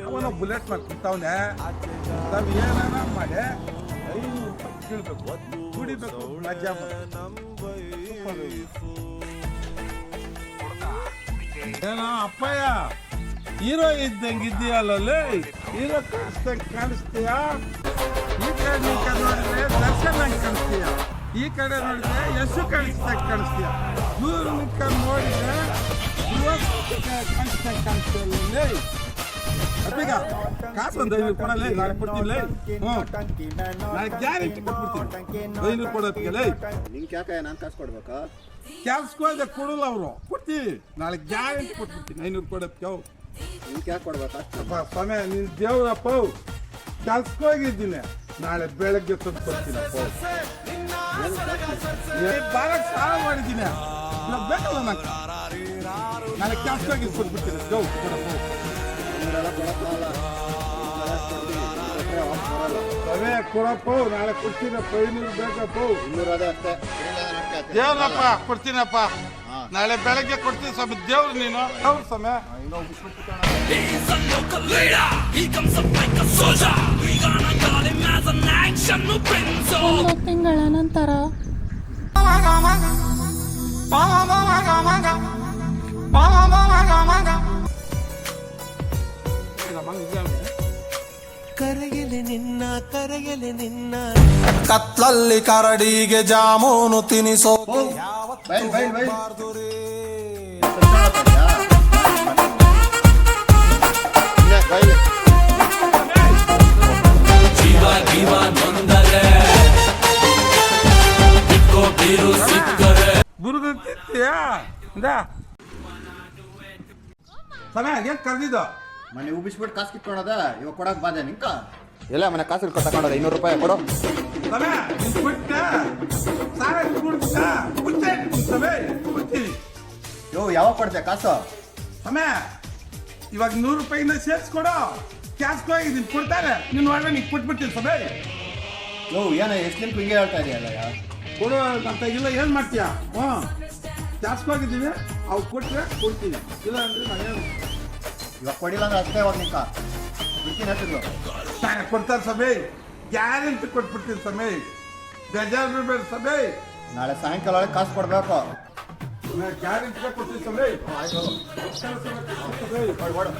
ಅವನ ಬುಲೆಟ್ ಮಾಡ್ತಾವನೆ ತಾವ್ ಏನಾನ ಮಾಡಿ 500 ರೂಪಾಯಿ ಕೀಳ್ಬೇಕು, ಕುಡಿಬೇಕು, ಮಜಾ ಏನ ಅಪ್ಪಯ್ಯ ಹೀರೋ ಇದ್ದಂಗಿದ್ದೀಯಲ್ಲೇ, ಹೀರೋ ಕಾಣಿಸ್ತೀಯ. ಈ ಕಡೆ ನೋಡಿದ್ರೆ ದರ್ಶನ್ ಹಂಗೆ ಕಾಣಿಸ್ತೀಯ, ಈ ಕಡೆ ನೋಡಿದ್ರೆ ಯಶು ಕಾಣಿಸ್ತೀಯ, ದೂರ ನೋಡಿದ್ರೆ ಕಾಣಿಸ್ತೀಯ. ಅಪ್ಪೀಗ ಕಾಸು ಒಂದು 500 ಕೊಡಲೇ, ನಾಳೆ ಕೊಡ್ತೀನಿ. ನಾಳೆ ಗ್ಯಾರಂಟಿ ಕೊಟ್ಬಿಡ್ತೀನಿ 500 ಕೊಡೋದಕ್ಕೆ. ನಿಂಗೆ ಯಾಕೆ ನಾನು ಕಾಸು ಕೊಡ್ಬೇಕಾ? ಕೆಲ್ಸಕ್ಕೆ ಕೊಡಲ್ಲ ಅವರು, ಕೊಡ್ತೀವಿ. ನಾಳೆ ಗ್ಯಾರಂಟಿ ಕೊಟ್ಬಿಡ್ತೀನಿ 500 ಕೊಡೋದಕ್ಕೆ. ನಿಂಗೆ ಯಾಕೆ ಕೊಡ್ಬೇಕಾ? ಸ್ವಾಮಿ ನಿನ್ ದೇವ್ರಪ್ಪ, ಕೆಲ್ಸಕ್ಕೆ ಹೋಗಿದ್ದೀನಿ, ನಾಳೆ ಬೆಳಗ್ಗೆ ತಂದು ಕೊಡ್ತೀನಪ್ಪ. ಬಾರಕ್ಕೆ ಸಾಲ ಮಾಡಿದ್ದೀನಿ, ಇವಾಗ ಬೇಕಲ್ಲ ನಂಗೆ. ನಾಳೆ ಕೆಲ್ಸಕ್ಕೆ ಹೋಗಿ ಕೊಟ್ಬಿಡ್ತೀನಿ. ಕೊಡಪ್ಪ ಸ್ವಾಮಿ, ಕೊಡಪ್ಪ, ನಾಳೆ ಕೊಡ್ತೀನಪ್ಪ. 500 ಬೇಕಪ್ಪ. 200 ಅದೇ ಅಷ್ಟೇ. ದೇವ್ರಪ್ಪ ಕೊಡ್ತೀನಪ್ಪ, ನಾಳೆ ಬೆಳಗ್ಗೆ ಕೊಡ್ತೀನಿ ಸ್ವಾಮಿ. ದೇವ್ರು ನೀನು ಹೌದು ಸ್ವಾಮಿ. ತಿಂಗಳ ನಂತರ ಕರೆಯಲೆ ನಿನ್ನ ಕತ್ಲಲ್ಲಿ ಕರಡಿಗೆ ಜಾಮೂನು ತಿನಿಸೋ ಸಮಯ ಏನ್ ಕರೆದಿದ್ದು? ಮನೆ ಉಬ್ಬಿಸ್ಬಿಟ್ಟು ಕಾಸು ಕಿತ್ಕೊಳದ, ಇವಾಗ ಕೊಡಕ್ ಬಾದೆ ನಿಂಕ ಎಲ್ಲ ಮನೆ ಕಾಸು ತಗೊಂಡದ 200 ರೂಪಾಯಿ ಕೊಡು. ಸಮಯ ಯೋ ಯಾವಾಗ ಕೊಡ್ತೆ ಕಾಸು? ಸಮಯ ಇವಾಗ 100 ರೂಪಾಯಿನ ಸೇರಿಸ್ಕೊಡು. ಕ್ಯಾಸ್ಗೆ ಹೋಗಿ ನೀನು ಕೊಡ್ತಾರೆ, ನೀನು ಒಳ್ಳೆ ನೀನು ಕೊಟ್ಬಿಡ್ತೀನಿ ಸಮಯ. ಯೋ ಏನ ಎಷ್ಟು ನಿಂತು ಹಿಂಗೆ ಹೇಳ್ತಾ ಇದೆಯಲ್ಲ? ಕೊಡು ಅಂತ ಇಲ್ಲ, ಏನು ಮಾಡ್ತೀಯ? ಕ್ಯಾಸ್ಗೆ ಹೋಗಿದ್ದೀನಿ, ಅವು ಕೊಟ್ಟರೆ ಕೊಡ್ತೀನಿ, ಇಲ್ಲ ಅಂದ್ರೆ ನಾನೇನು ಇವಾಗ ಕೊಡಿಲ್ಲ ಅಂದ್ರೆ ಅಷ್ಟೇ. ಇವಾಗ ನಿಂಕ ಬಿಡ್ತೀನಿ ಹೇಳ್ತಿದ್ಲು. ಕೊಡ್ತಾರೆ ಸಮಯ, ಗ್ಯಾರಂಟಿ ಕೊಟ್ಬಿಡ್ತೀನಿ ಸಮಯ. ಬೇಜಾರು ಬಿಡ್ಬೇಡ ಸಮಯ. ನಾಳೆ ಸಾಯಂಕಾಲ ಒಳಗೆ ಕಾಸು ಕೊಡ್ಬೇಕು. ಗ್ಯಾರಂಟಿ ಕೊಡ್ತೀನಿ ಸಮಯ. ಕೊಡು.